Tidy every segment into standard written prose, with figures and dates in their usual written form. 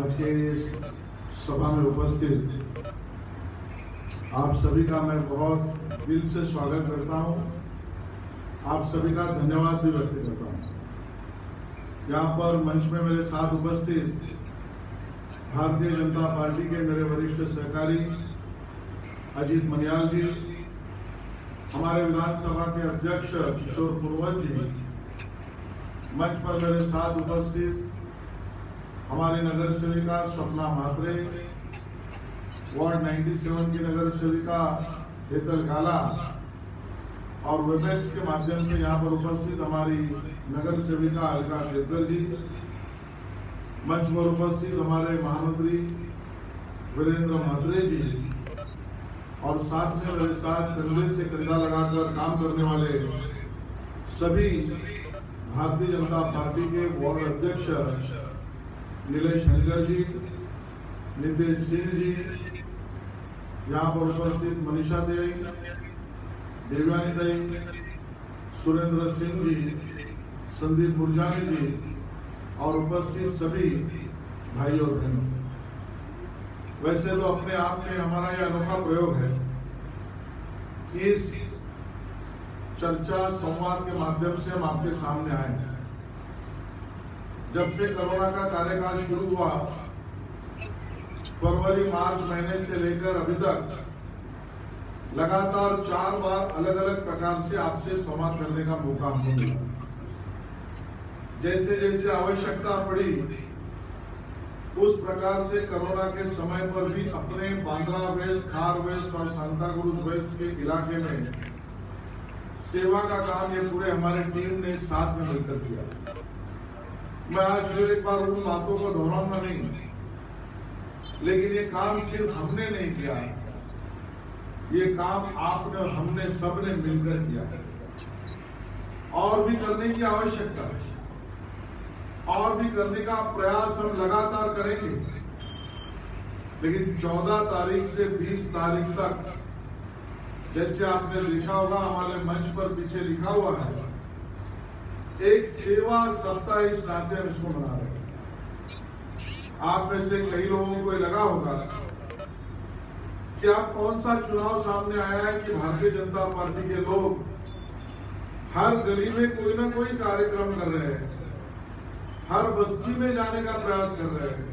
आज के इस सभा में उपस्थित आप सभी का मैं बहुत दिल से स्वागत करता हूं। आप सभी का धन्यवाद भी व्यक्त करता हूं। यहाँ पर मंच में मेरे साथ उपस्थित भारतीय जनता पार्टी के मेरे वरिष्ठ सहकारी अजीत मनियाल जी, हमारे विधानसभा के अध्यक्ष किशोर पूर्वज जी, मंच पर मेरे साथ उपस्थित हमारी नगर सेविका स्वप्ना मात्रे, वार्ड 97 की नगर सेविका हेतल काला और वेबएक्स के माध्यम से यहाँ पर उपस्थित हमारी नगर सेविका अलका देवकर जी, मंच पर उपस्थित हमारे महामंत्री वीरेंद्र म्हात्रे जी और साथ में मेरे साथ कंधे से कंधा लगाकर काम करने वाले सभी भारतीय जनता पार्टी के वार्ड अध्यक्ष नीलेश हनकर जी, नितेश सिंह जी, यहाँ पर उपस्थित मनीषा देवी, देवयानी देवी, सुरेंद्र सिंह जी, संदीप मुरजानी जी और उपस्थित सभी भाई और बहनों। वैसे तो अपने आप में हमारा यह अनोखा प्रयोग है कि इस चर्चा संवाद के माध्यम से हम आपके सामने आए। जब से कोरोना का कार्यकाल शुरू हुआ, फरवरी मार्च महीने से लेकर अभी तक लगातार 4 बार अलग अलग प्रकार से आपसे संवाद करने का मौका हमको मिला। जैसे जैसे आवश्यकता पड़ी उस प्रकार से कोरोना के समय पर भी अपने बांद्रा वेस्ट, खार वेस्ट और सांताक्रूज वेस्ट के इलाके में सेवा का काम ये पूरे हमारे टीम ने साथ में मिलकर किया। मैं आज फिर एक बार उन बातों को दोहराऊंगा नहीं, लेकिन ये काम सिर्फ हमने नहीं किया, ये काम आपने और हमने सबने मिलकर किया है। और भी करने की आवश्यकता है, और भी करने का प्रयास हम लगातार करेंगे। लेकिन 14 तारीख से 20 तारीख तक, जैसे आपने लिखा होगा हमारे मंच पर पीछे लिखा हुआ है, एक सेवा सप्ताह इस नाते हम इसको मना रहे हैं। आप में से कई लोगों को लगा होगा कि आप कौन सा चुनाव सामने आया है कि भारतीय जनता पार्टी के लोग हर गली में कोई ना कोई कार्यक्रम कर रहे हैं, हर बस्ती में जाने का प्रयास कर रहे हैं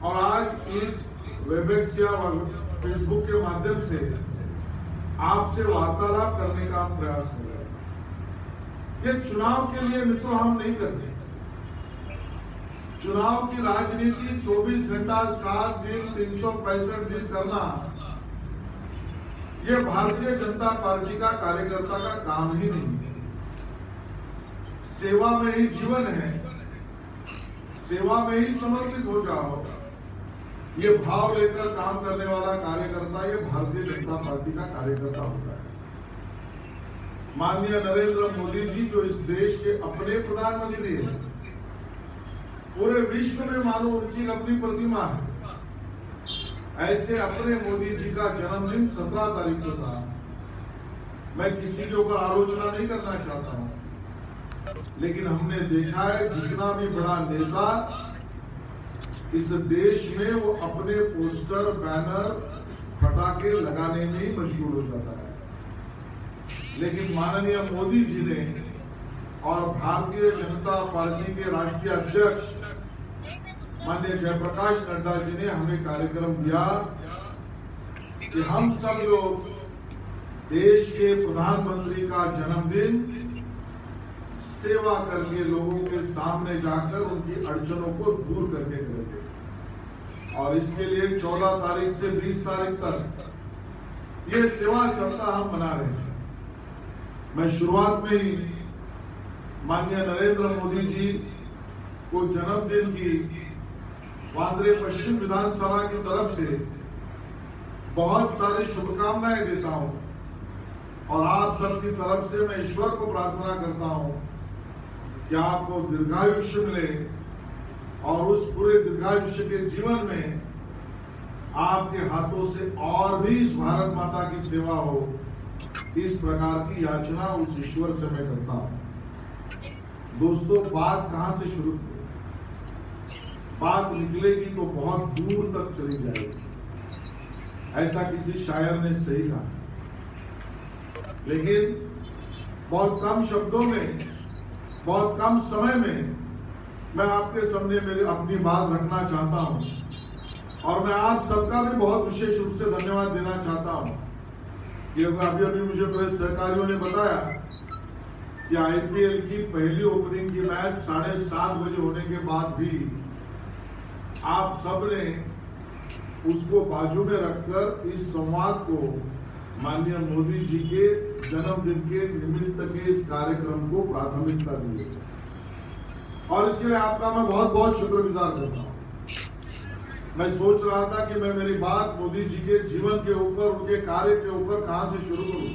और आज इस वेबएक्स या फेसबुक के माध्यम से आपसे वार्तालाप करने का हम प्रयास कर रहे हैं। ये चुनाव के लिए मित्रों हम नहीं करते। चुनाव की राजनीति 24 घंटा 7 दिन 365 दिन करना, ये भारतीय जनता पार्टी का कार्यकर्ता का काम ही नहीं है। सेवा में ही जीवन है, सेवा में ही समर्पित हो जाओ, ये भाव लेकर काम करने वाला कार्यकर्ता ये भारतीय जनता पार्टी का कार्यकर्ता होता है। माननीय नरेंद्र मोदी जी जो इस देश के अपने प्रधानमंत्री हैं, पूरे विश्व में मानो उनकी अपनी प्रतिमा है। ऐसे अपने मोदी जी का जन्मदिन 17 तारीख को था। मैं किसी के ऊपर आलोचना नहीं करना चाहता हूं, लेकिन हमने देखा है जितना भी बड़ा नेता इस देश में वो अपने पोस्टर, बैनर, पटाखे लगाने में ही मशगूल हो जाता है। लेकिन माननीय मोदी जी ने और भारतीय जनता पार्टी के राष्ट्रीय अध्यक्ष माननीय जयप्रकाश नड्डा जी ने हमें कार्यक्रम दिया कि हम सब लोग देश के प्रधानमंत्री का जन्मदिन सेवा करके लोगों के सामने जाकर उनकी अड़चनों को दूर करके करेंगे। और इसके लिए 14 तारीख से 20 तारीख तक ये सेवा सप्ताह हम मना रहे हैं। मैं शुरुआत में ही माननीय नरेंद्र मोदी जी को जन्मदिन की वांद्रे पश्चिम विधानसभा की तरफ से बहुत सारी शुभकामनाएं देता हूं और आप सबकी तरफ से मैं ईश्वर को प्रार्थना करता हूं कि आपको दीर्घायुष्य मिले और उस पूरे दीर्घायुष्य के जीवन में आपके हाथों से और भी इस भारत माता की सेवा हो, इस प्रकार की याचना उस ईश्वर से मैं करता हूं। दोस्तों, बात कहां से शुरू हुई? बात निकलेगी तो बहुत दूर तक चली जाएगी, ऐसा किसी शायर ने सही कहा। लेकिन बहुत कम शब्दों में, बहुत कम समय में मैं आपके सामने मेरी अपनी बात रखना चाहता हूं। और मैं आप सबका भी बहुत विशेष रूप से धन्यवाद देना चाहता हूं कि अभी मुझे मेरे सहकारियों ने बताया कि आईपीएल की पहली ओपनिंग की मैच 7:30 बजे होने के बाद भी आप सबने उसको बाजू में रखकर इस संवाद को माननीय मोदी जी के जन्मदिन के निमित्त के इस कार्यक्रम को प्राथमिकता दी है। और इसके लिए आपका मैं बहुत बहुत शुक्रगुजार करता हूं। मैं सोच रहा था कि मैं मेरी बात मोदी जी के जीवन के ऊपर, उनके कार्य के ऊपर कहां से शुरू करूं,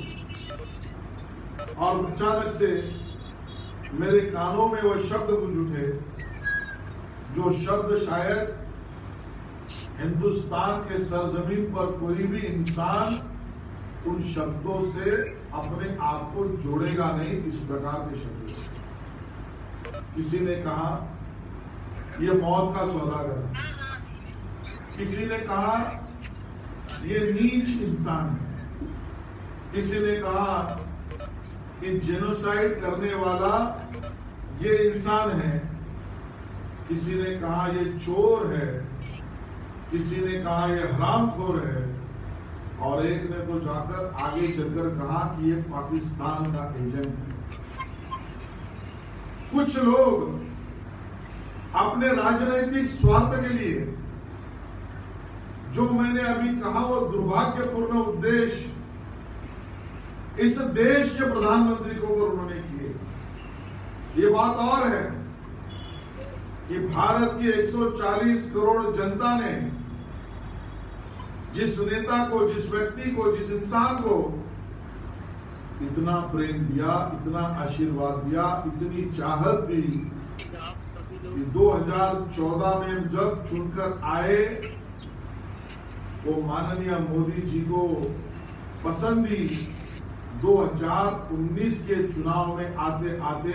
और अचानक से मेरे कानों में वो शब्द गूंज उठे, जो शब्द शायद हिंदुस्तान के सरजमीन पर कोई भी इंसान उन शब्दों से अपने आप को जोड़ेगा नहीं। इस प्रकार के शब्द, किसी ने कहा ये मौत का सौदागर है, किसी ने कहा ये नीच इंसान है, किसी ने कहा कि जेनोसाइड करने वाला ये इंसान है, किसी ने कहा ये चोर है, किसी ने कहा ये हरामखोर है, और एक ने तो जाकर आगे चलकर कहा कि ये पाकिस्तान का एजेंट है। कुछ लोग अपने राजनीतिक स्वार्थ के लिए, जो मैंने अभी कहा, वो दुर्भाग्यपूर्ण उद्देश्य इस देश के प्रधानमंत्री को उन्होंने किए। ये बात और है कि भारत की 140 करोड़ जनता ने जिस नेता को, जिस व्यक्ति को, जिस इंसान को इतना प्रेम दिया, इतना आशीर्वाद दिया, इतनी चाहत दी कि 2014 में जब चुनकर आए, वो माननीय मोदी जी को पसंदी 2019 के चुनाव में आते आते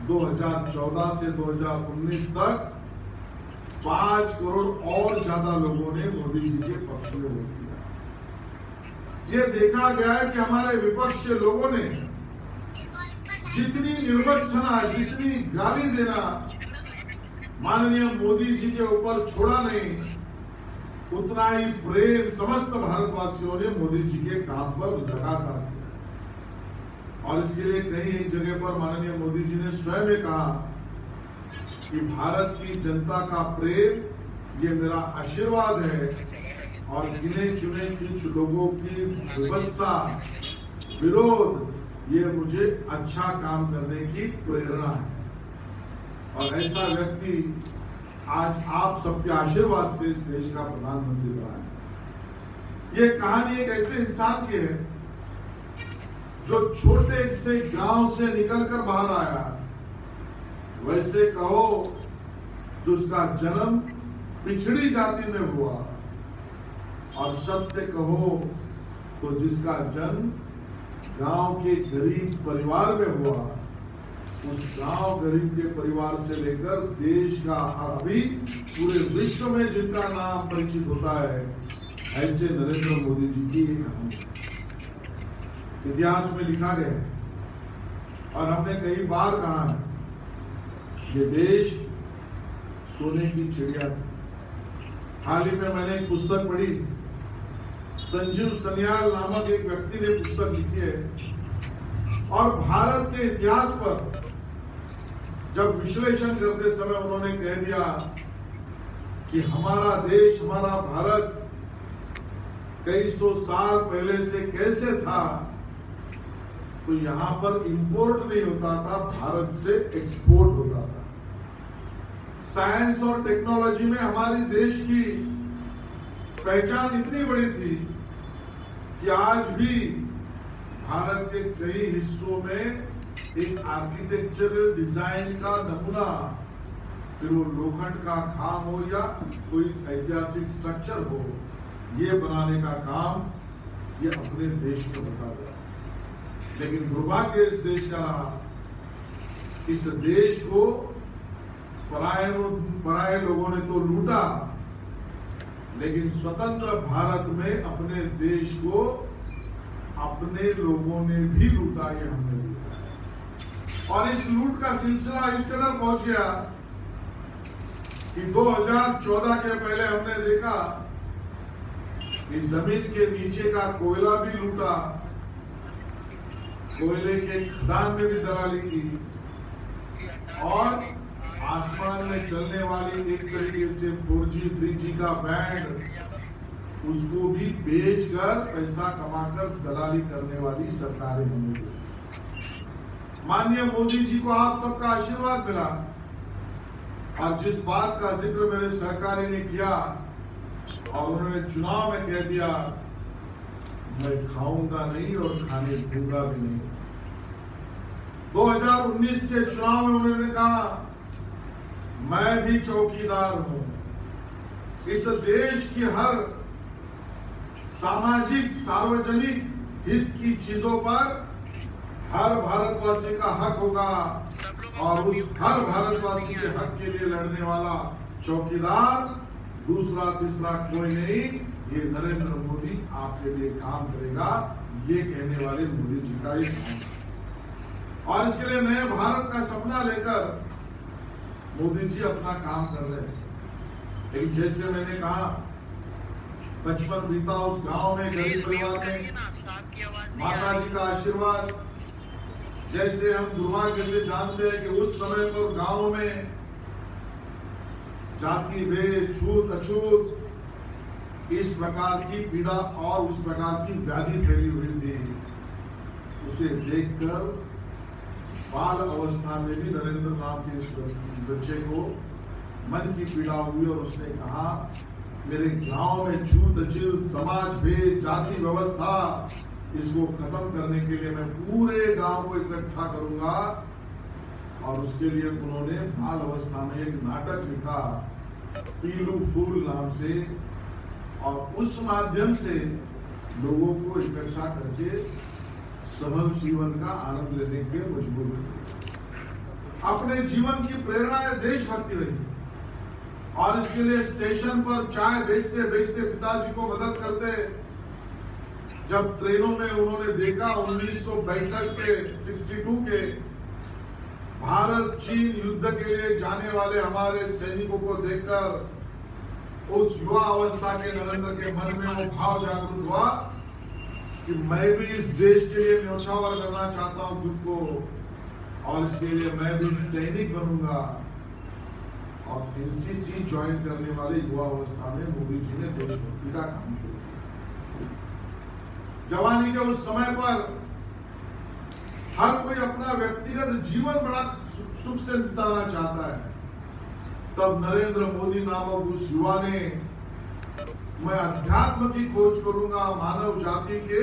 2014 से 2019 तक 5 करोड़ और ज्यादा लोगों ने मोदी जी के पक्ष में वोट दिया। ये देखा गया है कि हमारे विपक्ष के लोगों ने जितनी निर्वचना, जितनी गाली देना माननीय मोदी जी के ऊपर छोड़ा नहीं, उतना ही प्रेम समस्त भारतवासियों ने मोदी जी के काम पर लगातार किया। और इसके लिए कहीं एक जगह पर माननीय मोदी जी ने स्वयं कहा कि भारत की जनता का प्रेम ये मेरा आशीर्वाद है, और गिने चुने कुछ लोगों की विवशता, विरोध, ये मुझे अच्छा काम करने की प्रेरणा है। और ऐसा व्यक्ति आज आप सबके आशीर्वाद से इस देश का प्रधानमंत्री बना है। ये कहानी एक ऐसे इंसान की है जो छोटे से गांव से निकलकर बाहर आया, वैसे कहो जिसका जन्म पिछड़ी जाति में हुआ, और सत्य कहो तो जिसका जन्म गांव के गरीब परिवार में हुआ, उस गांव गरीब के परिवार से लेकर देश का, अभी पूरे विश्व में जिनका नाम परिचित होता है, ऐसे नरेंद्र मोदी जी की एक कहानी इतिहास में लिखा गया है। और हमने कई बार कहा है, ये देश सोने की चिड़िया थी। हाल ही में मैंने एक पुस्तक पढ़ी, संजीव सन्याल नामक एक व्यक्ति ने पुस्तक लिखी है, और भारत के इतिहास पर जब विश्लेषण करते समय उन्होंने कह दिया कि हमारा देश, हमारा भारत कई सौ साल पहले से कैसे था, तो यहां पर इंपोर्ट नहीं होता था, भारत से एक्सपोर्ट होता था। साइंस और टेक्नोलॉजी में हमारी देश की पहचान इतनी बड़ी थी कि आज भी भारत के कई हिस्सों में एक आर्किटेक्चरल डिजाइन का नमूना, फिर वो लोखंड का खाम हो या कोई ऐतिहासिक स्ट्रक्चर हो, ये बनाने का काम ये अपने देश में बता गया। लेकिन दुर्भाग्य इस देश का रहा, इस देश को पराये लोगों ने तो लूटा, लेकिन स्वतंत्र भारत में अपने देश को अपने लोगों ने भी लूटा, ये हमने लूटा। और इस लूट का सिलसिला इस कदर पहुंच गया कि 2014 के पहले हमने देखा कि जमीन के नीचे का कोयला भी लूटा, कोयले के खदान में भी दलाली की, और आसमान में चलने वाली एक तरीके से 4G 3G का बैंड, उसको भी बेचकर पैसा कमाकर दलाली करने वाली सरकारें होंगी। माननीय मोदी जी को आप सबका आशीर्वाद मिला, और जिस बात का जिक्र मेरे सहकारी ने किया और उन्होंने चुनाव में कह दिया, मैं खाऊंगा नहीं और खाने दूंगा भी नहीं। 2019 के चुनाव में उन्होंने कहा, मैं भी चौकीदार हूं, इस देश की हर सामाजिक सार्वजनिक हित की चीजों पर हर भारतवासी का हक होगा, और उस हर भारतवासी के हक के लिए लड़ने वाला चौकीदार दूसरा तीसरा कोई नहीं, ये नरेंद्र मोदी आपके लिए काम करेगा, ये कहने वाले मोदी जी का ये काम है। और इसके लिए नए भारत का सपना लेकर मोदी जी अपना काम कर रहे हैं। लेकिन जैसे मैंने कहा, बचपन बीता उस गांव में, गरीब परिवार में, माता जी का आशीर्वाद, जैसे हम दुर्भाग्य से जानते हैं कि उस समय पर गांव में जाति भेद, छूत अछूत, इस प्रकार की पीड़ा और उस प्रकार की व्याधि फैली हुई थी। उसे देखकर बाल अवस्था में भी नरेंद्र नाम के इस बच्चे को मन की पीड़ा हुई, और उसने कहा, मेरे गांव में छूत अछूत, समाज भेद, जाति व्यवस्था, इसको खत्म करने के लिए मैं पूरे गांव को इकट्ठा करूंगा। और उसके लिए उन्होंने बाल अवस्था में एक नाटक लिखा, पीलू फूल नाम से, और उस माध्यम से लोगों को इकट्ठा करके सहज जीवन का आनंद लेने के मजबूर हुए। अपने जीवन की प्रेरणा है देशभक्ति रही, और इसके लिए स्टेशन पर चाय बेचते बेचते पिताजी को मदद करते। जब ट्रेनों में उन्होंने देखा 1962 के 62 के भारत चीन युद्ध के लिए जाने वाले हमारे सैनिकों को देखकर उस युवा अवस्था के नरेंद्र के मन में वो भाव जागृत हुआ कि मैं भी इस देश के लिए न्योछावर करना चाहता हूं खुद को, और इसके लिए मैं भी सैनिक बनूंगा। और एनसीसी ज्वाइन करने वाले युवा अवस्था में मोदी जी ने देशभक्ति का काम शुरू किया। जवानी के उस समय पर हर कोई अपना व्यक्तिगत जीवन बड़ा सुख से बिताना चाहता है। तब नरेंद्र मोदी नामक उस युवा ने, मैं अध्यात्म की खोज करूंगा, मानव जाति के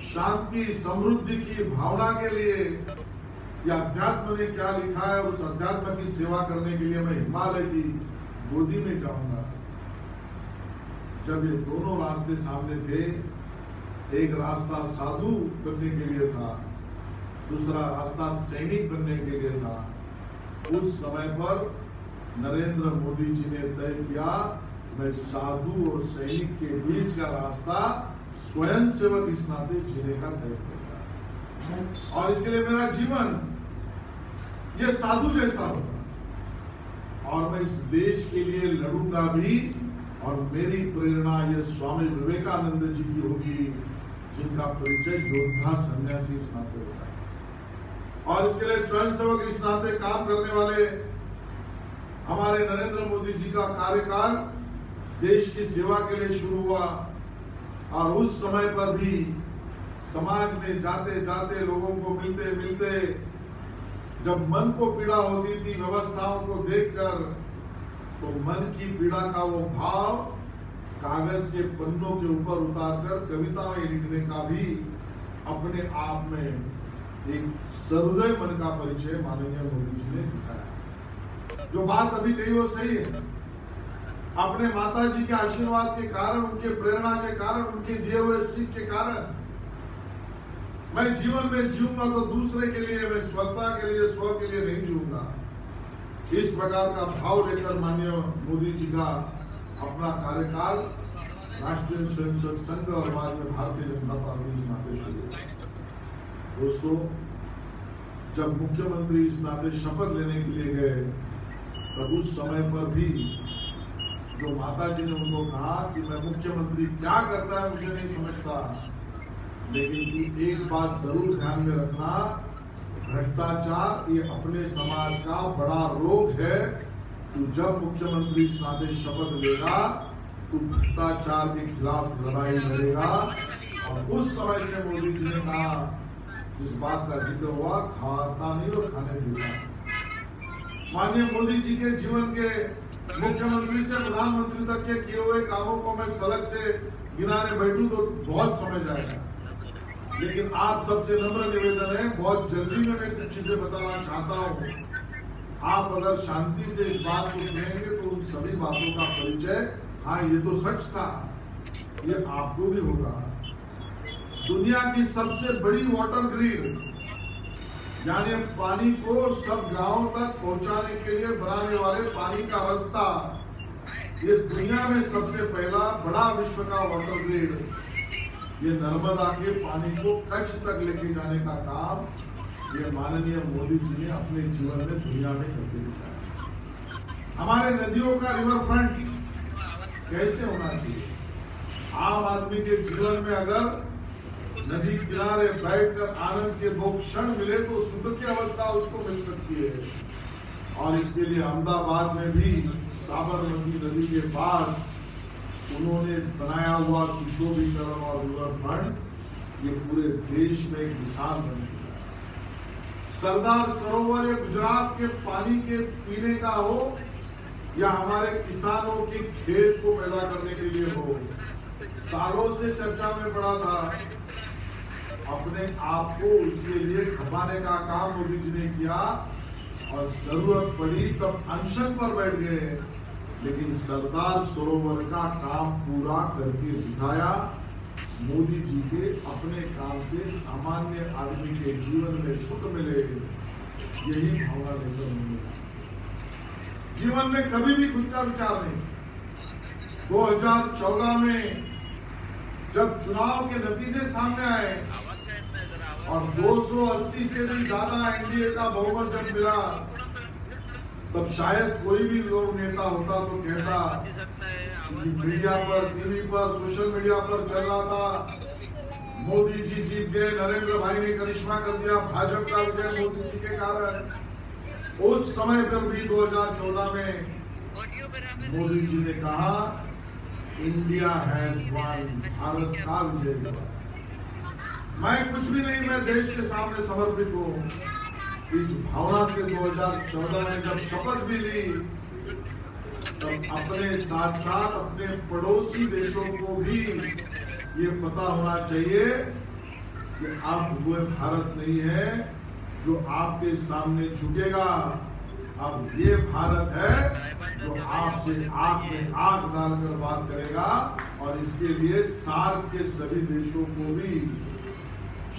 शांति समृद्धि की भावना के लिए, या अध्यात्म ने क्या लिखा है, उस अध्यात्म की सेवा करने के लिए मैं हिमालय की गोदी में जाऊंगा। जब ये दोनों रास्ते सामने थे, एक रास्ता साधु बनने के लिए था, दूसरा रास्ता सैनिक बनने के लिए था। उस समय पर नरेंद्र मोदी जी ने तय किया, मैं साधु और सैनिक के बीच का रास्ता स्वयं सेवक इस नाते जीने का तय करूंगा, और इसके लिए मेरा जीवन ये साधु जैसा होगा, और मैं इस देश के लिए लड़ूंगा भी। और मेरी प्रेरणा ये स्वामी विवेकानंद जी की होगी, जिनका परिचय योद्धा सन्यासी इस नाते होता है। और इसके लिए स्वयं सेवक इस नाते काम करने वाले हमारे नरेंद्र मोदी जी का कार्यकाल देश की सेवा के लिए शुरू हुआ, और उस समय पर भी समाज में जाते जाते लोगों को मिलते मिलते जब मन को पीड़ा होती थी व्यवस्थाओं को देखकर, तो मन की पीड़ा का वो भाव कागज के पन्नों के ऊपर उतारकर कविताएं लिखने का भी अपने आप में एक सहृदय मन का परिचय माननीय मोदी जी ने दिखाया। जो बात अभी कही वो सही है। अपने माता जी के आशीर्वाद के कारण, उनके प्रेरणा के कारण, उनके दिए हुए सीख के कारण मैं जीवन में जीऊंगा तो दूसरे के लिए, मैं स्वतः के लिए, स्व के लिए नहीं जीऊंगा। इस प्रकार का भाव लेकर माननीय मोदी जी का अपना कार्यकाल राष्ट्रीय स्वयंसेवक संघ और बाद में भारतीय जनता पार्टी इस नाते शुरू हुई। दोस्तों, जब मुख्यमंत्री इस नाते शपथ लेने के लिए गए तब उस समय पर भी जो माता जी ने उनको कहा कि मैं मुख्यमंत्री क्या करता है मुझे नहीं समझता, लेकिन एक बात जरूर ध्यान में रखना, भ्रष्टाचार ये अपने समाज का बड़ा रोग है। तो जब मुख्यमंत्री इस नाते शपथ लेगा तो भ्रष्टाचार के खिलाफ लड़ाई लड़ेगा। और उस समय से मोदी जी ने कहा, जिस बात का जिक्र हुआ, खाता नहीं और खाने देता। माननीय मोदी जी के जीवन के मुख्यमंत्री से प्रधानमंत्री तक के किए हुए कामों को मैं सड़क से गिनाने बैठूं तो बहुत समय जाएगा, लेकिन आप सबसे नम्र निवेदन है, बहुत जल्दी में मैं कुछ चीजें बताना चाहता हूं। आप अगर शांति से इस बात को सुनेंगे तो उन सभी बातों का परिचय, हाँ ये तो सच था, ये आपको भी होगा। दुनिया की सबसे बड़ी वाटर ग्रिड यानी पानी को सब गांव तक पहुंचाने के लिए बनाने वाले पानी का रास्ता, ये दुनिया में सबसे पहला बड़ा विश्व का वाटर ग्रिड, ये नर्मदा के पानी को कच्छ तक लेके जाने का काम ये माननीय मोदी जी ने अपने जीवन में दुनिया में करके दिखाया। हमारे नदियों का रिवर फ्रंट कैसे होना चाहिए, आम आदमी के जीवन में अगर नदी किनारे बैठकर आनंद के 2 क्षण मिले तो सुख की अवस्था उसको मिल सकती है। और इसके लिए अहमदाबाद में भी साबरमती नदी के पास उन्होंने बनाया हुआ सुशोभीकरण और रिवर फ्रंट ये पूरे देश में एक मिसाल बन चुका है। सरदार सरोवर या गुजरात के पानी के पीने का हो या हमारे किसानों के खेत को पैदा करने के लिए हो, सालों से चर्चा में पड़ा था। अपने आप को उसके लिए खपाने का काम मोदी जी ने किया और जरूरत पड़ी तब अनशन पर बैठ गए, लेकिन सरदार सरोवर का काम पूरा करके दिखाया। मोदी जी के अपने काम से सामान्य आदमी के जीवन में सुख मिले, यही भावना लेकर उन्होंने जीवन में कभी भी खुद का विचार नहीं। 2014 में जब चुनाव के नतीजे सामने आए और 280 से भी ज्यादा एनडीए का बहुमत जब मिला, तब शायद कोई भी लोग नेता होता तो कहता कि मीडिया पर, टीवी पर, सोशल मीडिया पर चल रहा था, मोदी जी जीत गए, नरेंद्र भाई ने करिश्मा कर दिया, भाजपा का विजय मोदी जी के कारण। उस समय पर भी 2014 में मोदी जी ने कहा इंडिया हैज वन, भारत का विजय हुआ। मैं कुछ भी नहीं, मैं देश के सामने समर्पित हूँ। इस भावना से 2014 में जब शपथ भी ली तब अपने साथ साथ अपने पड़ोसी देशों को भी ये पता होना चाहिए कि अब वो भारत नहीं है जो आपके सामने झुकेगा, अब ये भारत है जो आपसे आंख में आंख डालकर बात करेगा। और इसके लिए सार्क के सभी देशों को भी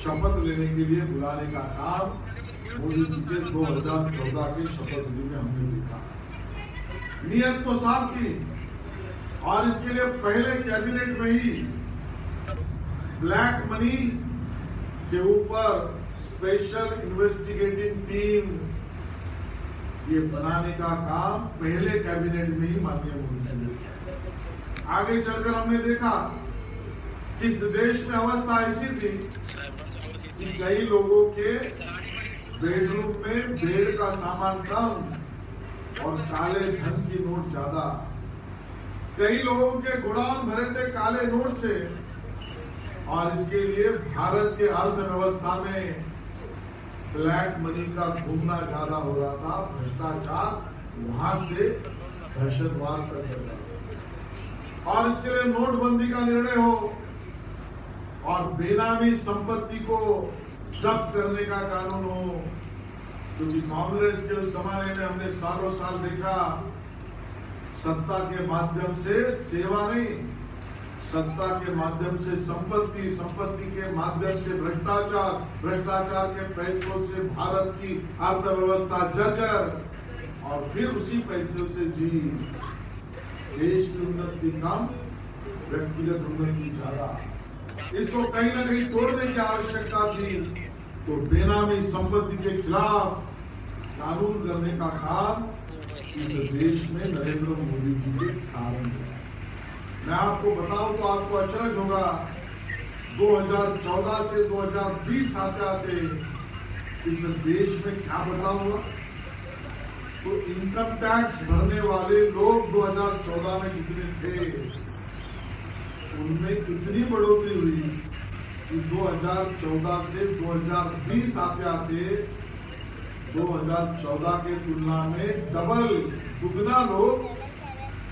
शपथ लेने के लिए बुलाने का काम मोदी जी के 2014 के शपथ में हमने देखा। नियत तो साफ थी और इसके लिए पहले कैबिनेट में ही ब्लैक मनी के ऊपर स्पेशल इन्वेस्टिगेटिंग टीम ये बनाने का काम पहले कैबिनेट में ही माननीय मोदी जी ने। आगे चलकर हमने देखा कि इस देश में अवस्था ऐसी थी कि कई लोगों के बेडरूम में बेड का सामान कम और काले धन की नोट ज्यादा। कई लोगों के गोडाउन भरे थे काले नोट से और इसके लिए भारत के अर्थव्यवस्था में ब्लैक मनी का घूमना ज्यादा हो रहा था, भ्रष्टाचार वहां से दहशतवाद तक कर रहा। और इसके लिए नोटबंदी का निर्णय हो और बेनामी संपत्ति को जब्त करने का कानून हो, क्योंकि कांग्रेस के उस जमाने में हमने सालों साल देखा सत्ता के माध्यम से सेवा नहीं, सत्ता के माध्यम से संपत्ति, संपत्ति के माध्यम से भ्रष्टाचार, भ्रष्टाचार के पैसों से भारत की अर्थव्यवस्था जर्जर। और फिर उसी पैसे से जी देश की उन्नति कम, व्यक्तिगत उन्नति ज्यादा। इसको कहीं ना कहीं तोड़ने की आवश्यकता थी। तो बेनामी संपत्ति के खिलाफ कानून करने का काम इस देश में नरेंद्र मोदी जी के कारण है। मैं आपको बताऊं तो आपको अचरज होगा, 2014 से 2020 आते आते इस देश में क्या बदलाव हुआ। तो इनकम टैक्स भरने वाले लोग 2014 में जितने थे उनमें कितनी बढ़ोतरी हुई कि 2014 से 2020 आते आते 2014 के तुलना में डबल, दुगना लोग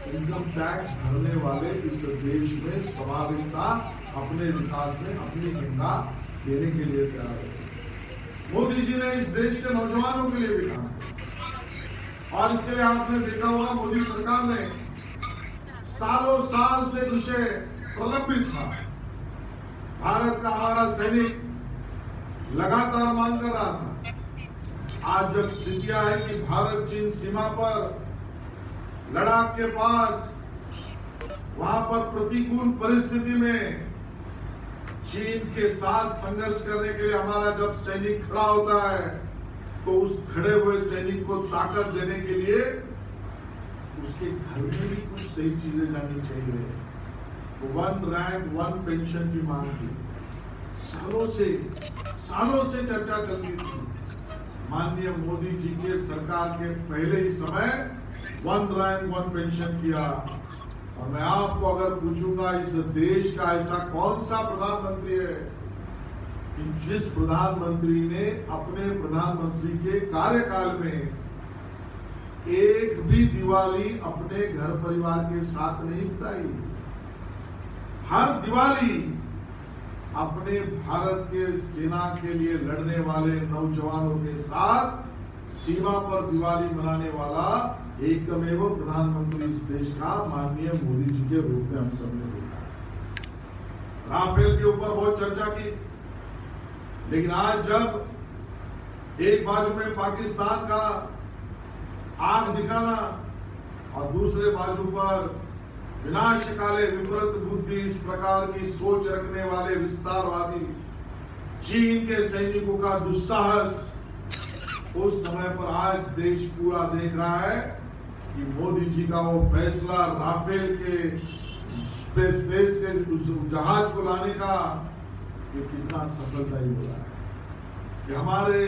इनकम टैक्स भरने वाले इस देश में स्वाभाविकता अपने विकास में अपनी भूमिका देने के लिए तैयार है। मोदी जी ने इस देश के नौजवानों के लिए भी काम किया और इसके लिए आपने देखा होगा मोदी सरकार ने सालों साल से विषय प्रलंबित था। भारत का हमारा सैनिक लगातार मांग कर रहा था। आज जब स्थितियां है कि भारत चीन सीमा पर लद्दाख के पास वहां पर प्रतिकूल परिस्थिति में चीन के साथ संघर्ष करने के लिए हमारा जब सैनिक खड़ा होता है तो उस खड़े हुए सैनिक को ताकत देने के लिए उसके घर में भी कुछ सही चीजें जानी चाहिए। तो 1 रैंक 1 पेंशन की मांग थी, सालों से चर्चा चलती थी। माननीय मोदी जी के सरकार के पहले ही समय 1 रैंक 1 पेंशन किया। और मैं आपको अगर पूछूंगा इस देश का ऐसा कौन सा प्रधानमंत्री है कि जिस प्रधानमंत्री ने अपने प्रधानमंत्री के कार्यकाल में एक भी दिवाली अपने घर परिवार के साथ नहीं बिताई। हर दिवाली अपने भारत के सेना के लिए लड़ने वाले नौजवानों के साथ सीमा पर दिवाली मनाने वाला एकमेव प्रधानमंत्री इस देश का माननीय मोदी जी के रूप में हम सबने देखा है। राफेल के ऊपर बहुत चर्चा की, लेकिन आज जब एक बाजू में पाकिस्तान का आग दिखाना और दूसरे बाजू पर विनाशकाले विपरीत बुद्धि इस प्रकार की सोच रखने वाले विस्तारवादी चीन के सैनिकों का दुस्साहस, उस समय पर आज देश पूरा देख रहा है कि मोदी जी का वो फैसला राफेल के स्पेस के जहाज को लाने का ये कितना सफलताई हो रहा है कि हमारे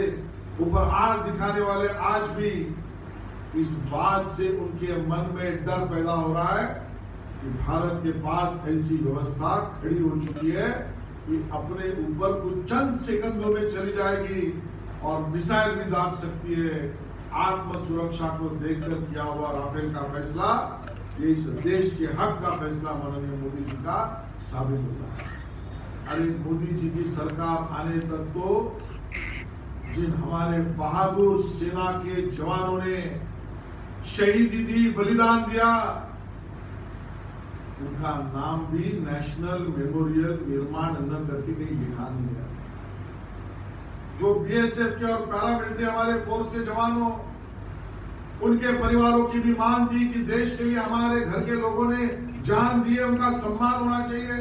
ऊपर आग दिखाने वाले आज भी इस बात से उनके मन में डर पैदा हो रहा है कि भारत के पास ऐसी व्यवस्था खड़ी हो चुकी है कि अपने ऊपर कुछ चंद सेकंडों में चली जाएगी और मिसाइल भी दाग सकती है। आत्म सुरक्षा को देखकर किया हुआ राफेल का फैसला ये इस देश के हक का फैसला माननीय मोदी जी का साबित होता है। अरे मोदी जी की सरकार आने तक तो जिन हमारे बहादुर सेना के जवानों ने शहीदी दी, बलिदान दिया, उनका नाम भी नेशनल मेमोरियल निर्माण न करके कहीं लिखा नहीं गया। जो बीएसएफ के और पैरामिलिट्री हमारे फोर्स के जवानों, उनके परिवारों की भी मांग थी कि देश के लिए हमारे घर के लोगों ने जान दी है, उनका सम्मान होना चाहिए।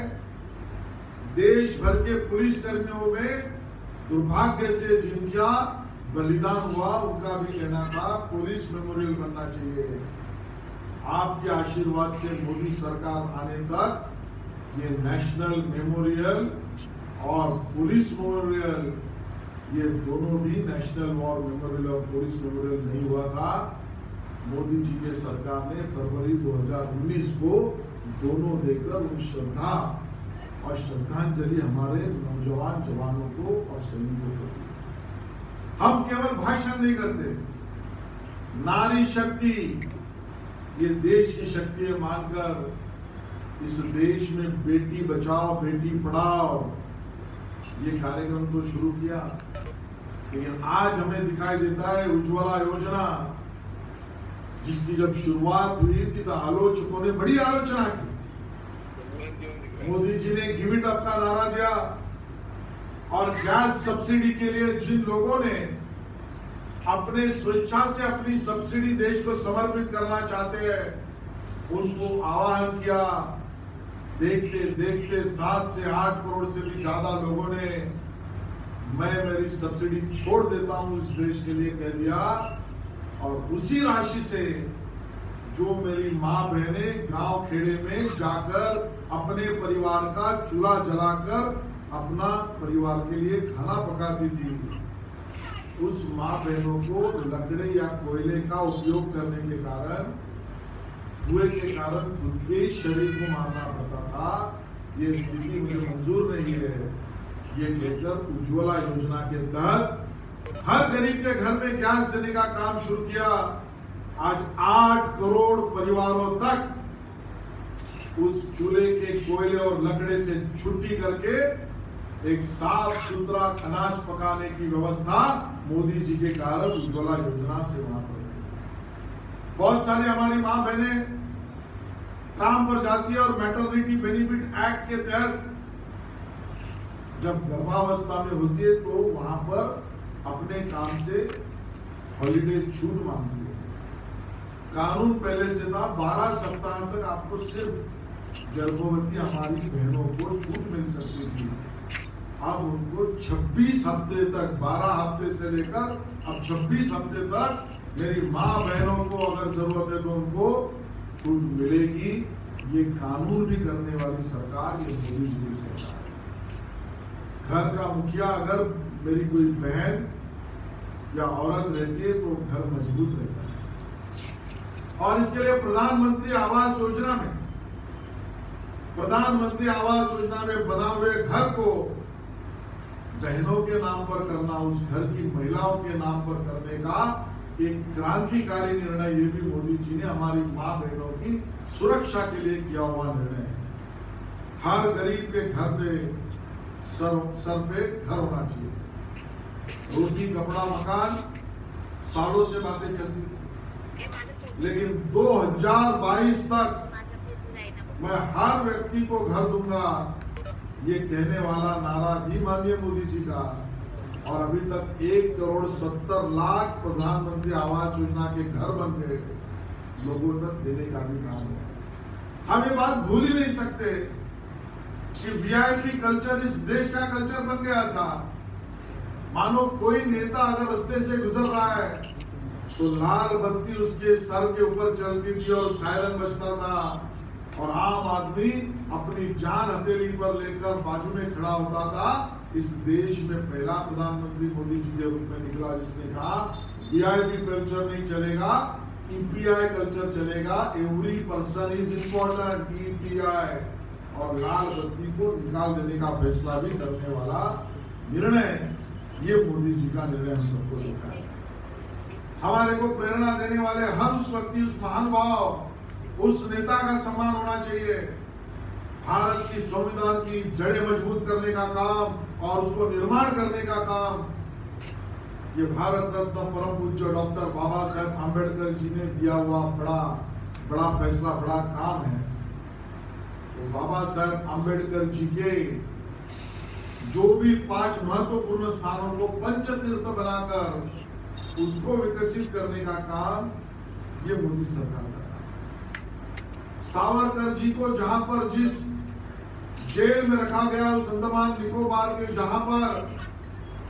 देश भर के पुलिस कर्मियों में दुर्भाग्य से जिनका बलिदान हुआ उनका भी कहना था पुलिस मेमोरियल बनना चाहिए। आपके आशीर्वाद से मोदी सरकार आने तक ये नेशनल मेमोरियल और पुलिस मेमोरियल, ये दोनों भी नेशनल वॉर मेमोरियल और पुलिस मेमोरियल नहीं हुआ था। मोदी जी के सरकार ने फरवरी 2019 को दोनों देकर उन श्रद्धा और श्रद्धांजलि हमारे नौजवान जवानों को और सैनिकों को दी। हम केवल भाषण नहीं करते, नारी शक्ति ये देश की शक्ति है मानकर इस देश में बेटी बचाओ बेटी पढ़ाओ ये कार्यक्रम तो शुरू किया। लेकिन आज हमें दिखाई देता है उज्ज्वला योजना, जिसकी जब शुरुआत हुई थी तो आलोचकों ने बड़ी आलोचना की। मोदी जी ने गिव इट अप का नारा दिया और गैस सब्सिडी के लिए जिन लोगों ने अपने स्वेच्छा से अपनी सब्सिडी देश को समर्पित करना चाहते हैं, उनको आह्वान किया। देखते देखते 7 से 8 करोड़ से भी ज्यादा लोगों ने मैं मेरी सब्सिडी छोड़ देता हूं इस देश के लिए कह दिया, और उसी राशि से जो मेरी मां बहने गांव खेड़े में जाकर अपने परिवार का चूल्हा जलाकर अपना परिवार के लिए खाना पकाती थी, उस मां बहनों को लकड़ी या कोयले का उपयोग करने के कारण, धुएं के कारण खुद के शरीर को मारना पड़ता था। ये स्थिति मुझे मंजूर नहीं है। ये लेकर उज्ज्वला योजना के तहत हर गरीब के घर में गैस देने का काम शुरू किया। आज 8 करोड़ परिवारों तक उस चूल्हे के कोयले और लकड़े से छुट्टी करके एक साफ सुथरा अनाज पकाने की व्यवस्था मोदी जी के कारण उज्ज्वला योजना से वहां पर। बहुत सारी हमारी मां बहनें काम पर जाती है और मैटरनिटी बेनिफिट एक्ट के तहत जब गर्भावस्था में होती है तो वहां पर अपने काम से हॉलिडे छूट मांगती है। कानून पहले से था 12 सप्ताह तक आपको सिर्फ गर्भवती हमारी बहनों को छूट मिल सकती थी। अब उनको 26 हफ्ते तक, 12 हफ्ते से लेकर अब 26 हफ्ते तक मेरी मां बहनों को अगर जरूरत है तो उनको छूट मिलेगी। ये कानून भी करने वाली सरकार ये मोदी जी की सरकार है। घर का मुखिया अगर मेरी कोई बहन या औरत रहती है तो घर मजबूत रहता है। और इसके लिए प्रधानमंत्री आवास योजना में बना हुए घर को बहनों के नाम पर करना, उस घर की महिलाओं के नाम पर करने का एक क्रांतिकारी निर्णय ये भी मोदी जी ने हमारी मां बहनों की सुरक्षा के लिए किया हुआ निर्णय है। हर गरीब के घर पे सर पे घर होना चाहिए। रोटी कपड़ा मकान सालों से बातें चलती थी, लेकिन 2022 तक मैं हर व्यक्ति को घर दूंगा ये कहने वाला नारा भी माननीय मोदी जी का, और अभी तक 1,70,00,000 प्रधानमंत्री आवास योजना के घर बन गए, लोगों तक देने का भी काम हुआ। हम ये बात भूल ही नहीं सकते कि वीआईपी कल्चर इस देश का कल्चर बन गया था। मानो कोई नेता अगर रास्ते से गुजर रहा है तो लाल बत्ती उसके सर के ऊपर चलती थी और सायरन बजता था, और आम आदमी अपनी जान हथेली पर लेकर बाजू में खड़ा होता था। इस देश में पहला प्रधानमंत्री मोदी जी के रूप में निकला जिसने कहा वीआईपी कल्चर नहीं चलेगा, ईपीआई कल्चर चलेगा, every person is important, EPI, और लाल बत्ती को निकाल देने का फैसला भी करने वाला निर्णय ये मोदी जी का निर्णय हम सबको देखा है। हमारे को प्रेरणा देने वाले हर उस व्यक्ति, उस महानुभाव, उस नेता का सम्मान होना चाहिए। भारत की संविधान की जड़ें मजबूत करने का काम और उसको निर्माण करने का काम ये भारत रत्न परम पूज्य डॉक्टर बाबा साहेब आंबेडकर जी ने दिया हुआ बड़ा फैसला, बड़ा काम है। तो बाबा साहेब आंबेडकर जी के जो भी 5 महत्वपूर्ण स्थानों को पंचतीर्थ बनाकर उसको विकसित करने का काम ये मोदी सरकार का काम। सावरकर जी को जहां पर जिस जेल में रखा गया, उस अंडमान निकोबार के जहां पर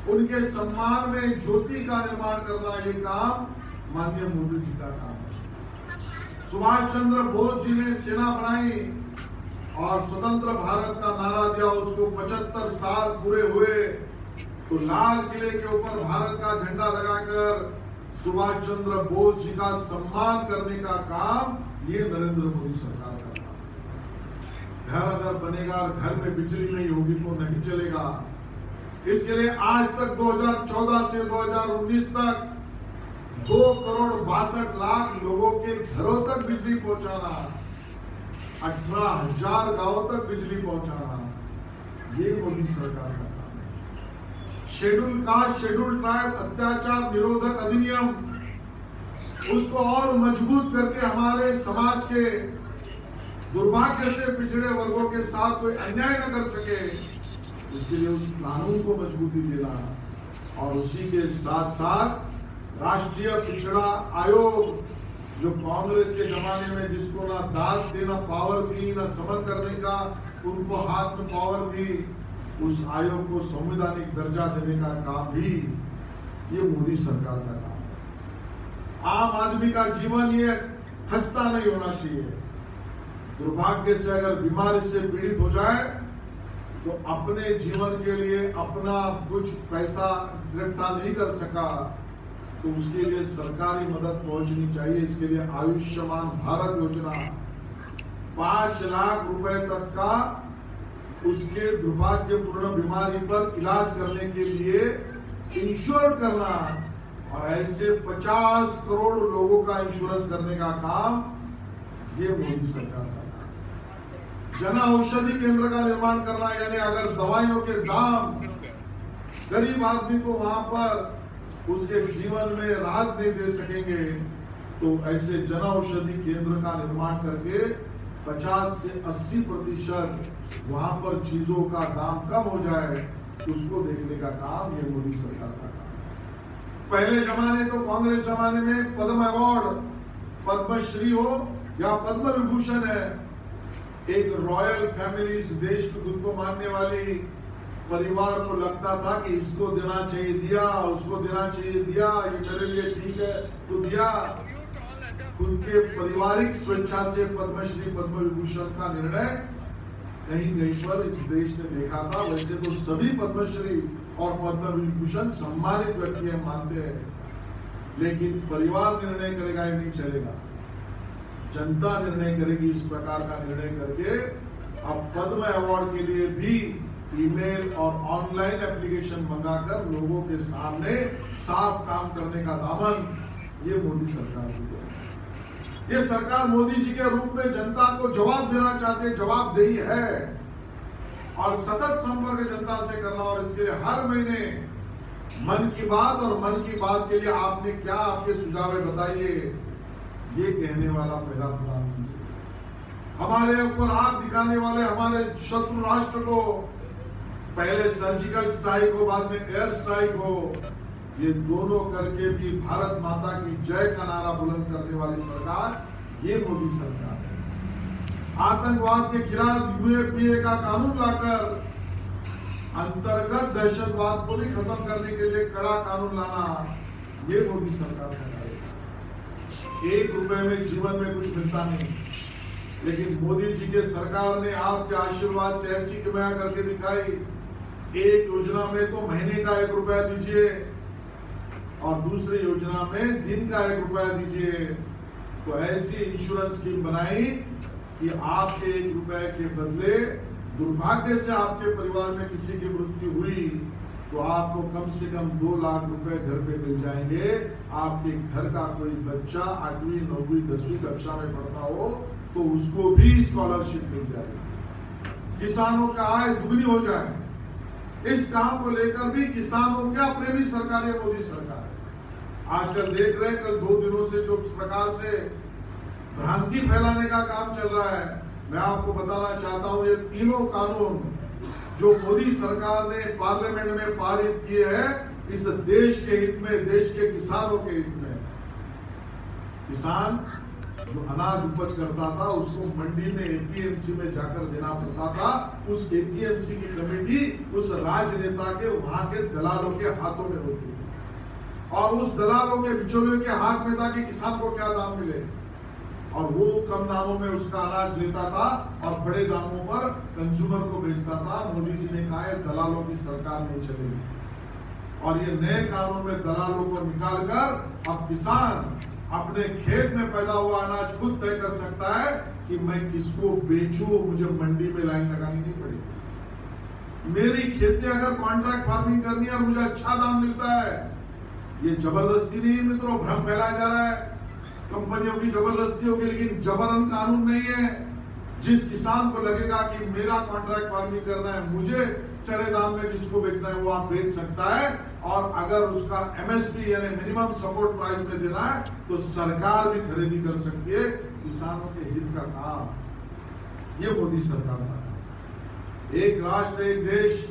उनके सम्मान में ज्योति का निर्माण करना, ये काम माननीय मोदी जी का काम है। सुभाष चंद्र बोस जी ने सेना बनाई और स्वतंत्र भारत का नारा दिया, उसको 75 साल पूरे हुए तो लाल किले के ऊपर भारत का झंडा लगाकर सुभाष चंद्र बोस जी का सम्मान करने का काम ये नरेंद्र मोदी सरकार का काम। घर अगर बनेगा और घर में बिजली नहीं होगी तो नहीं चलेगा। इसके लिए आज तक 2014 से 2019 तक 2,62,00,000 लोगों के घरों तक बिजली पहुंचाना, 18,000 गांवों तक बिजली पहुंचाना, ये मोदी सरकार का काम है। शेड्यूल कास्ट, शेड्यूल ट्राइब अत्याचार निरोधक अधिनियम, उसको और मजबूत करके हमारे समाज के दुर्भाग्य से पिछड़े वर्गों के साथ कोई अन्याय न कर सके, इसके लिए उस कानून को मजबूती देना, और उसी के साथ साथ राष्ट्रीय पिछड़ा आयोग जो कांग्रेस के जमाने में जिसको ना दाद थी, ना पावर थी, ना समन करने का उनको हाथ में पावर थी, उस आयोग को संवैधानिक दर्जा देने का काम भी ये मोदी सरकार का काम है। आम आदमी का जीवन ये खस्ता नहीं होना चाहिए। दुर्भाग्य से अगर बीमारी से पीड़ित हो जाए तो अपने जीवन के लिए अपना कुछ पैसा इकट्ठा नहीं कर सका तो उसके लिए सरकारी मदद पहुंचनी चाहिए। इसके लिए आयुष्मान भारत योजना 5 लाख रुपए तक का उसके दुर्भाग्यपूर्ण बीमारी पर इलाज करने के लिए इंश्योर करना और ऐसे 50 करोड़ लोगों का इंश्योरेंस करने का काम ये मोदी सरकार का काम। जन औषधि केंद्र का निर्माण करना, यानी अगर दवाइयों के दाम गरीब आदमी को वहां पर उसके जीवन में राहत नहीं दे सकेंगे तो ऐसे जन औषधि केंद्र का निर्माण करके 50 से 80% वहां पर चीजों का दाम कम हो जाए, उसको देखने का काम ये मोदी सरकार का काम है। पहले जमाने तो कांग्रेस जमाने में पद्म अवार्ड, पद्मश्री हो या पद्म विभूषण है, एक रॉयल फैमिली इस देश की खुद को मानने वाली परिवार को लगता था कि इसको देना चाहिए दिया, उसको देना चाहिए दिया, ये मेरे लिए ठीक है तो दिया। खुद के पारिवारिक स्वेच्छा से पद्मश्री पद्म विभूषण का निर्णय कहीं कहीं पर इस देश ने देखा था। वैसे तो सभी पद्मश्री और पद्म विभूषण सम्मानित व्यक्ति है, मानते हैं, लेकिन परिवार निर्णय करेगा ये नहीं चलेगा, जनता निर्णय करेगी। इस प्रकार का निर्णय करके अब पद्म अवार्ड के लिए भी ईमेल और ऑनलाइन एप्लीकेशन मंगाकर लोगों के सामने साफ काम करने का दामन ये मोदी सरकार की है। ये सरकार मोदी जी के रूप में जनता को जवाब देना चाहते, जवाबदेही है और सतत संपर्क जनता से करना। और इसके लिए हर महीने मन की बात और मन की बात के लिए आपने क्या आपके सुझाव है बताइए, ये कहने वाला पहला प्रधानमंत्री। हमारे ऊपर आग दिखाने वाले हमारे शत्रु राष्ट्र को पहले सर्जिकल स्ट्राइक हो, बाद में एयर स्ट्राइक हो, ये दोनों करके भी भारत माता की जय का नारा बुलंद करने वाली सरकार ये मोदी सरकार है। आतंकवाद के खिलाफ यूएपीए का कानून लाकर अंतर्गत दहशतवाद को भी खत्म करने के लिए कड़ा कानून लाना ये मोदी सरकार का कार्य है। 1 रुपए में जीवन में कुछ मिलता नहीं, लेकिन मोदी जी के सरकार ने आपके आशीर्वाद से ऐसी कमाया करके दिखाई। एक योजना में तो महीने का 1 रुपया दीजिए और दूसरी योजना में दिन का 1 रुपया दीजिए। तो ऐसी इंश्योरेंस स्कीम बनाई कि आपके 1 रुपए के बदले दुर्भाग्य से आपके परिवार में किसी की मृत्यु हुई तो आपको कम से कम 2 लाख रुपए घर पे मिल जाएंगे। आपके घर का कोई बच्चा 8वीं 9वीं 10वीं कक्षा में पढ़ता हो तो उसको भी स्कॉलरशिप मिल जाएगी, किसानों का आय दुगनी हो जाए। इस काम को लेकर भी किसानों के अपने भी सरकार है, मोदी सरकार है। आजकल देख रहे हैं, कल 2 दिनों से जो प्रकार से भ्रांति फैलाने का काम चल रहा है, मैं आपको बताना चाहता हूं, ये तीनों कानून जो मोदी सरकार ने पार्लियामेंट में पारित किए हैं, इस देश के हित में, देश के किसानों के हित में। किसान जो अनाज उपज करता था उसको मंडी में एपीएमसी में जाकर देना पड़ता था। उस एपीएमसी की कमेटी उस राजनेता के वहां के दलालों के हाथों में होती थी और उस दलालों के बिचौलियों के हाथ में था कि किसान को क्या दाम मिले, और वो कम दामों में उसका अनाज लेता था और बड़े दामों पर कंज्यूमर को बेचता था। मोदी जी ने कहा है दलालों की सरकार नहीं चलेगी और ये नए कानून में दलालों को निकालकर अब किसान अपने खेत में पैदा हुआ अनाज खुद तय कर सकता है कि मैं किसको बेचूं, मुझे मंडी में लाइन लगानी नहीं पड़ेगी। मेरी खेती अगर कॉन्ट्रैक्ट फार्मिंग करनी है और मुझे अच्छा दाम मिलता है, ये जबरदस्ती नहीं मित्रों, भ्रम फैलाया जा रहा है, कंपनियों की जबरदस्ती होगी, लेकिन जबरन कानून नहीं है। जिस किसान को लगेगा कि मेरा कॉन्ट्रैक्ट फार्मिंग करना है, मुझे चढ़े दाम में जिसको बेचना है वो आप बेच सकता है, और अगर उसका एमएसपी यानी मिनिमम सपोर्ट प्राइस में देना है तो सरकार भी खरीदी कर सकती है। किसानों के हित का काम ये मोदी सरकार का काम। एक राष्ट्र एक देश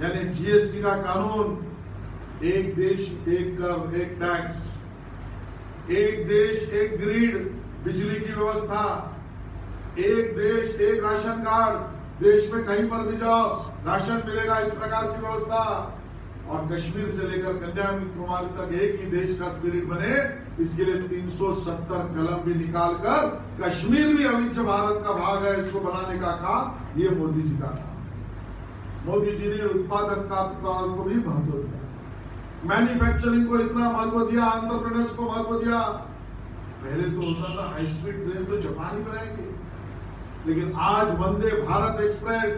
यानी जीएसटी का कानून एक देश एक कर एक टैक्स, एक देश एक ग्रिड बिजली की व्यवस्था, एक देश एक राशन कार्ड, देश में कहीं पर भी जाओ राशन मिलेगा, इस प्रकार की व्यवस्था। और कश्मीर से लेकर कन्याकुमारी तक एक ही देश का स्पिरिट बने, इसके लिए 370 कलम भी निकालकर कश्मीर भी अविभाज्य भारत का भाग है, इसको बनाने का काम ये मोदी जी का काम। मोदी जी ने उत्पादकता को भी महत्व दिया, मैन्युफैक्चरिंग को इतना महत्व दिया, एंटरप्रेन्योर्स को महत्व दिया। पहले तो होता था हाई स्पीड ट्रेन तो जापान ही बनाएंगे, लेकिन आज वंदे भारत एक्सप्रेस,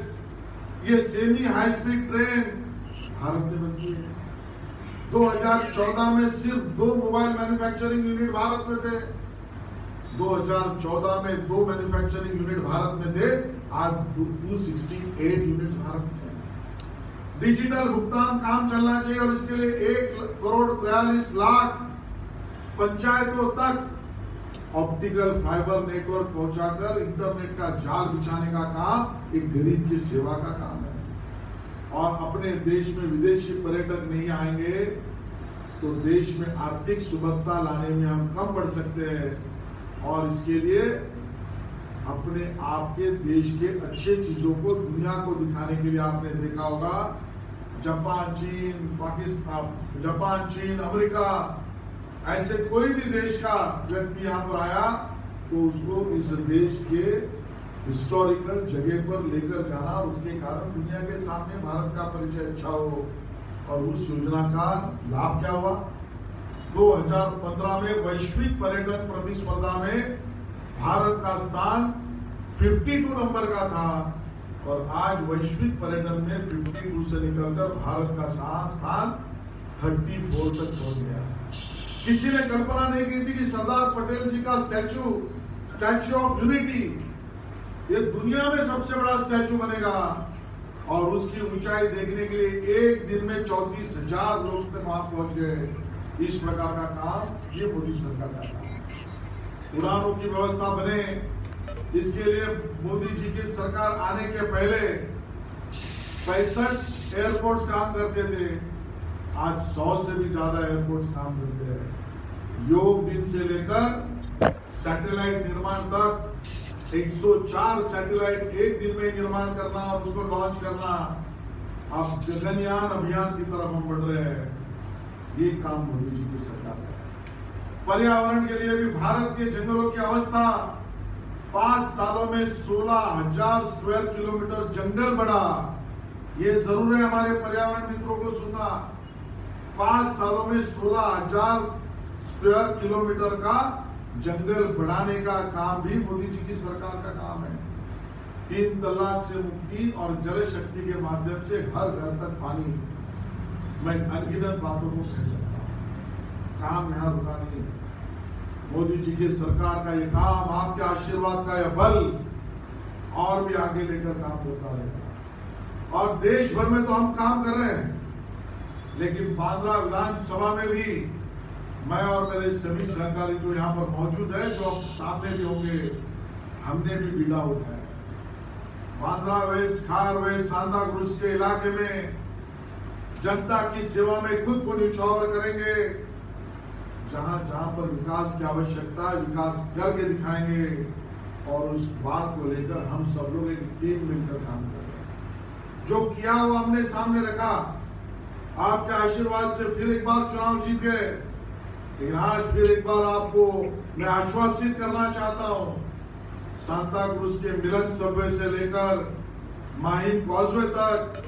ये semi high speed train Bharat में बनती है। 2014 में सिर्फ 2 मोबाइल मैन्युफैक्चरिंग यूनिट भारत में थे, 2014 में 2 मैन्युफैक्चरिंग यूनिट भारत में थे, आज 268 यूनिट भारत में। डिजिटल भुगतान काम चलना चाहिए और इसके लिए 1,43,00,000 पंचायतों तक ऑप्टिकल फाइबर नेटवर्क पहुंचाकर इंटरनेट का जाल बिछाने का काम एक गरीब की सेवा का काम है। और अपने देश में विदेशी पर्यटक नहीं आएंगे तो देश में आर्थिक सुबत्ता लाने में हम कम पड़ सकते हैं। और इसके लिए अपने आपके देश के अच्छे चीजों को दुनिया को दिखाने के लिए आपने देखा होगा जापान, चीन, पाकिस्तान, जापान, चीन, अमेरिका, ऐसे कोई भी देश का व्यक्ति यहाँ पर आया तो उसको इस देश के हिस्टोरिकल जगह पर लेकर जाना, उसके कारण दुनिया के सामने भारत का परिचय अच्छा हो। और उस योजना का लाभ क्या हुआ? 2015 में वैश्विक पर्यटन प्रतिस्पर्धा में भारत का स्थान 52 नंबर का था और आज वैश्विक पर्यटन में 52 से निकलकर भारत का स्थान 34 तक पहुंच गया। किसी ने कल्पना नहीं की थी कि सरदार पटेल जी का स्टैच्यू ऑफ यूनिटी ये दुनिया में सबसे बड़ा स्टैच्यू बनेगा और उसकी ऊंचाई देखने के लिए एक दिन में 34,000 लोग तक वहां पहुंच गए। इस प्रकार का काम ये मोदी सरकार का काम। उड़ानों की व्यवस्था बने, इसके लिए मोदी जी की सरकार आने के पहले 65 एयरपोर्ट्स काम करते थे, आज 100 से भी ज्यादा एयरपोर्ट्स काम करते हैं। योग दिन से लेकर सैटेलाइट निर्माण तक 104 सैटेलाइट एक दिन में निर्माण करना और उसको लॉन्च करना, अब गगनयान अभियान की तरफ हम बढ़ रहे हैं। ये काम मोदी जी की सरकार है। पर्यावरण के लिए भी भारत के जंगलों की अवस्था 5 सालों में 16,000 स्क्वायर किलोमीटर जंगल बढ़ा। ये जरूर है हमारे पर्यावरण मित्रों को सुनना। 5 सालों में 16,000 स्क्वायर किलोमीटर का जंगल बढ़ाने का काम भी मोदी जी की सरकार का काम है। 3 तलाक से मुक्ति और जल शक्ति के माध्यम से हर घर तक पानी। मैं अनगिनत बातों को कह सकता हूँ, काम यहाँ रुका नहीं। मोदी जी की सरकार का ये काम, आपके आशीर्वाद का यह बल और भी आगे लेकर काम होता रहेगा। और देश भर में तो हम काम कर रहे हैं, लेकिन बांद्रा विधानसभा में भी मैं और मेरे सभी सहकारी जो यहाँ पर मौजूद है, जो सामने भी होंगे, हमने भी बीड़ा उठाया। बांद्रा वेस्ट, खार वेस्ट, सांताक्रूज के इलाके में जनता की सेवा में खुद को न्यौछावर करेंगे। जहां जहां पर विकास की आवश्यकता है, विकास करके दिखाएंगे और उस बात को लेकर हम सब लोग एक टीम मिलकर काम कर रहे हैं। जो किया वो हमने सामने रखा। आपके आशीर्वाद से फिर एक बार चुनाव जीत गए, लेकिन आज फिर एक बार आपको मैं आश्वासित करना चाहता हूं, सांताक्रूज के मिलन सबवे से लेकर माहिम कॉजवे तक,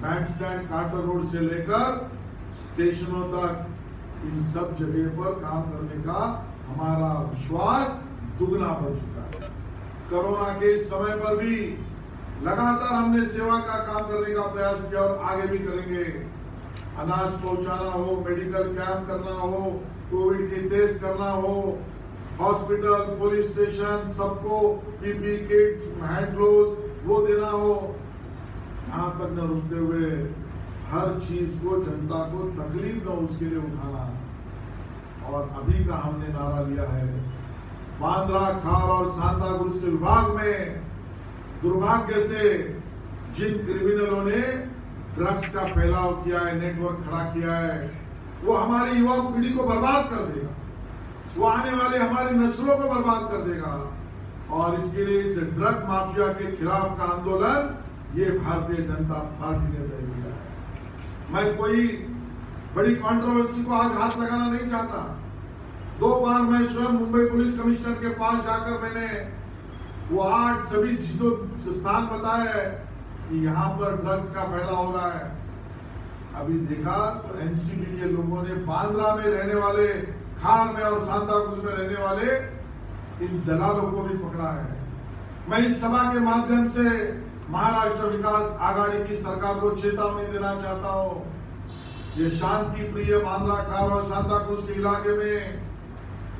बैंक स्टैंड कार्टर रोड से लेकर स्टेशनों तक, इन सब जगह पर काम करने का हमारा विश्वास दुगना बढ़ चुका है। कोरोना के इस समय पर भी लगातार हमने सेवा का काम करने का प्रयास किया और आगे भी करेंगे। अनाज पहुंचाना हो, मेडिकल कैंप करना हो, कोविड की टेस्ट करना हो, हॉस्पिटल, पुलिस स्टेशन, सबको पीपी किट्स, हैंड ग्लोव्स वो देना हो, यहाँ तक न रुकते हुए हर चीज को जनता को तकलीफ न उसके लिए उठाना। और अभी का हमने नारा लिया है, बांद्रा, खार और सांताक्रूज के विभाग में दुर्भाग्य से जिन क्रिमिनलों ने ड्रग्स का फैलाव किया है, नेटवर्क खड़ा किया है, वो हमारी युवा पीढ़ी को बर्बाद कर देगा, वो आने वाले हमारी नस्लों को बर्बाद कर देगा। और इसके लिए इस ड्रग माफिया के खिलाफ का आंदोलन ये भारतीय जनता पार्टी ने तय किया है। मैं कोई बड़ी कंट्रोवर्सी को आज हाथ लगाना नहीं चाहता। 2 बार मैं स्वयं मुंबई पुलिस कमिश्नर के पास जाकर मैंने वो 8 सभी चीजों स्थान बताए है कि यहाँ पर ड्रग्स का फैलाव हो रहा है। अभी देखा तो एनसीबी के लोगों ने बांद्रा में रहने वाले, खार में और सांताक्रूज में रहने वाले इन दलालों को भी पकड़ा है। मैं इस सभा के माध्यम से महाराष्ट्र विकास आघाड़ी की सरकार को चेतावनी देना चाहता हूं। ये शांति प्रिय बांद्रा, खार और सांताक्रूज के इलाके में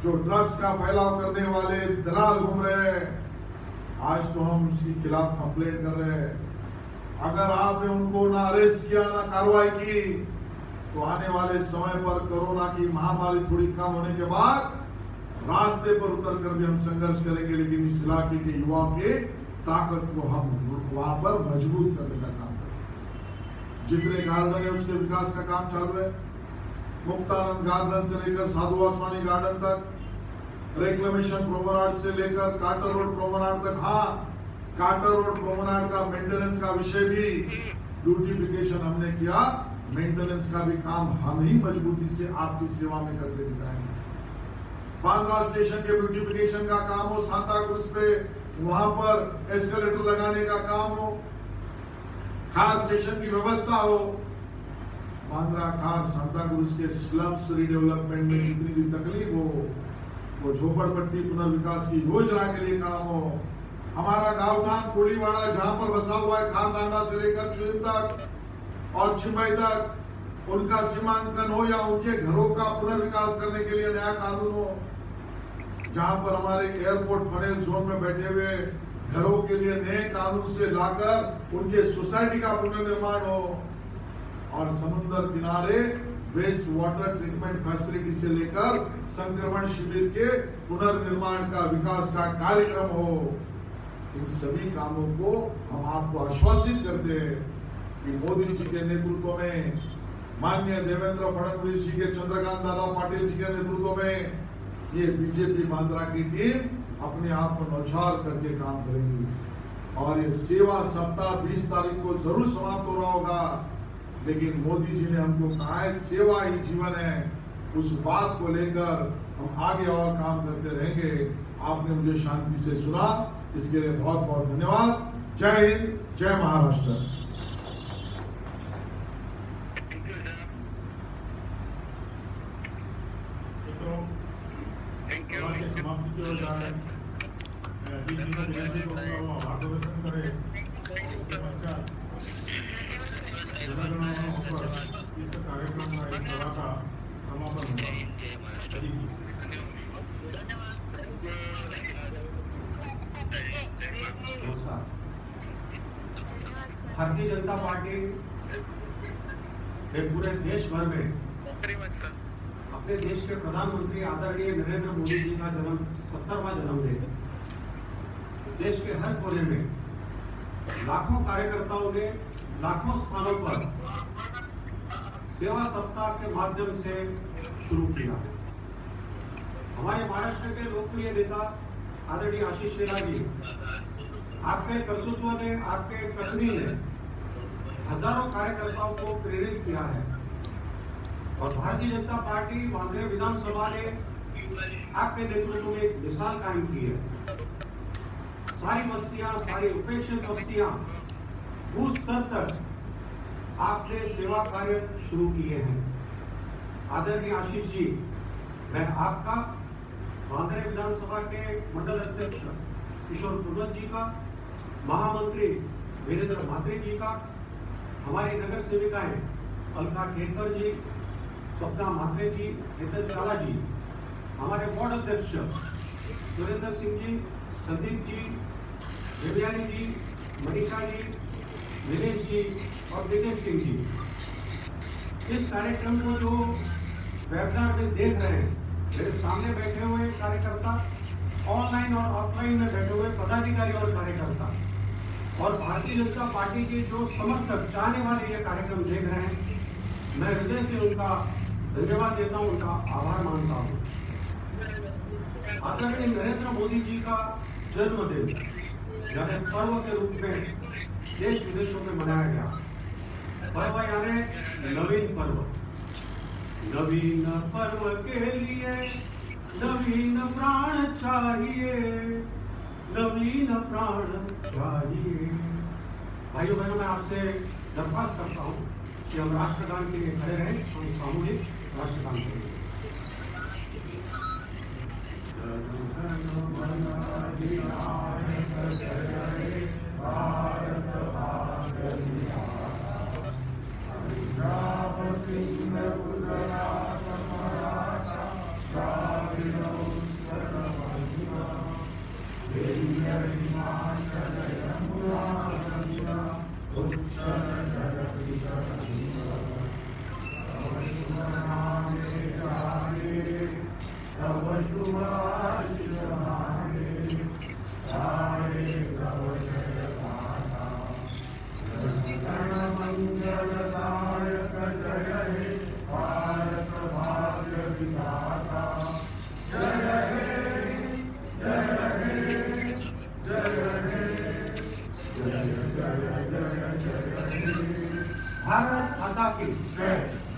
जो ड्रग्स का फैलाव करने वाले दलाल घूम रहे हैं, आज तो हम उसके खिलाफ कंप्लेंट कर रहे हैं। अगर आपने उनको ना अरेस्ट किया, ना कार्रवाई की, तो आने वाले समय पर कोरोना की महामारी थोड़ी कम होने के बाद रास्ते पर उतरकर भी हम संघर्ष करेंगे, लेकिन इस इलाके के युवाओं के ताकत को हम वहां पर मजबूत करने का काम करेंगे। जितने गार्डन है उसके विकास का काम चालू है। मुक्तानंद गार्डन से लेकर साधु वासवानी गार्डन तक, रेक्लेमेशन प्रोमेनाड से लेकर कार्टर रोड प्रोमेनाड तक। हाँ, कार्टर रोड प्रोमेनाड का मेंटेनेंस का विषय भी ब्यूटिफिकेशन हमने किया। मेंटेनेंस का भी काम हम ही मजबूती से आपकी सेवा में करके दिखाएंगे। बांद्रा स्टेशन के ब्यूटिफिकेशन का काम हो, सांताक्रूज पे वहां पर एस्केलेटर लगाने का काम हो, खार स्टेशन की व्यवस्था हो, बांद्रा, खार, सांताक्रूज के स्लम्स रिडेवलपमेंट में जितनी भी तकलीफ हो, वो झोपड़पट्टी पुनर्विकास की योजना के लिए काम हो। हमारा गांवठान कोलीवाड़ा जहां पर बसा हुआ है, खारदांडा से लेकर चुईम तक और छिंबई तक, उनका सीमांकन हो या उनके घरों का पुनर्विकास करने के लिए नया कानून हो। जहां पर हमारे एयरपोर्ट फनेल जोन में बैठे हुए घरों के लिए नए कानून से लाकर उनके सोसाइटी का पुनर्निर्माण हो। और समुद्र किनारे वेस्ट वाटर ट्रीटमेंट फैसिलिटी से लेकर संक्रमण शिविर के पुनर्निर्माण का विकास का कार्यक्रम हो। इन सभी कामों को हम आपको आश्वासित करते हैं कि मोदी जी के नेतृत्व में, माननीय देवेंद्र फडणवीस जी के, चंद्रकांत दादा पाटिल जी के नेतृत्व में ये बीजेपी बांद्रा की टीम अपने आप को न्यौछावर करके काम करेगी। और ये सेवा सप्ताह 20 तारीख को जरूर समाप्त हो रहा होगा, लेकिन मोदी जी ने हमको कहा है सेवा ही जीवन है। उस बात को लेकर हम आगे और काम करते रहेंगे। आपने मुझे शांति से सुना, इसके लिए बहुत बहुत धन्यवाद। जय हिंद, जय महाराष्ट्र। समाप्ति की ओर जा रहे हैं। मार्गदर्शन करे उसके पश्चात इस कार्यक्रम का, इस सभा का समापन होगा। नमस्कार। भारतीय जनता पार्टी पूरे देश भर में अपने देश के प्रधानमंत्री आदरणीय नरेंद्र मोदी जी का 70वां जन्मदिन देश के हर कोने में लाखों कार्यकर्ताओं ने लाखों स्थानों पर सेवा सप्ताह के माध्यम से शुरू किया। हमारे महाराष्ट्र के लोकप्रिय नेता आदरणीय आशीष शेलार जी, आपके कर्तृत्व ने, आपके कथनी ने हजारों कार्यकर्ताओं को प्रेरित किया है। और भारतीय जनता पार्टी बांद्रा विधानसभा ने आपके नेतृत्व में एक मिसाल कायम की है। सारी बस्तियां, सारी उपेक्षित बस्तियां, बूथ स्तर तक आपने सेवा कार्य शुरू किए हैं। आदरणीय आशीष जी, मैं आपका, बांद्रा विधानसभा के मंडल अध्यक्ष किशोर पूर्वत जी का, महामंत्री वीरेंद्र म्हात्रे जी का, हमारी नगर सेविकाएं अलका केतकर जी, स्वप्ना म्हात्रे जी, हेतल चाला जी, हमारे वार्ड अध्यक्ष सुरेंद्र सिंह जी, संदीप जी, देवयानी जी, मनीषा जी, दिनेश जी और दिनेश सिंह जी। इस कार्यक्रम को जो वेबिनार में देख रहे हैं, मेरे सामने बैठे हुए कार्यकर्ता, ऑनलाइन और ऑफलाइन में बैठे हुए पदाधिकारी और कार्यकर्ता, और भारतीय जनता पार्टी के जो समर्थक चाहने वाले ये कार्यक्रम देख रहे हैं, मैं हृदय से उनका धन्यवाद देता हूं, उनका आभार मानता हूं। आदरणीय नरेंद्र मोदी जी का जन्मदिन यानी पर्व के रूप में देश विदेशों में मनाया गया। पर्व यानी नवीन पर्व। नवीन पर्व के लिए नवीन प्राण चाहिए, नवीन प्राण चाहिए। भाइयों बहनों, मैं आपसे दरख्वास्त करता हूं कि हम राष्ट्रगान के लिए खड़े रहें, हम सामूहिक राष्ट्रगान करेंगे। भारत माता की जय।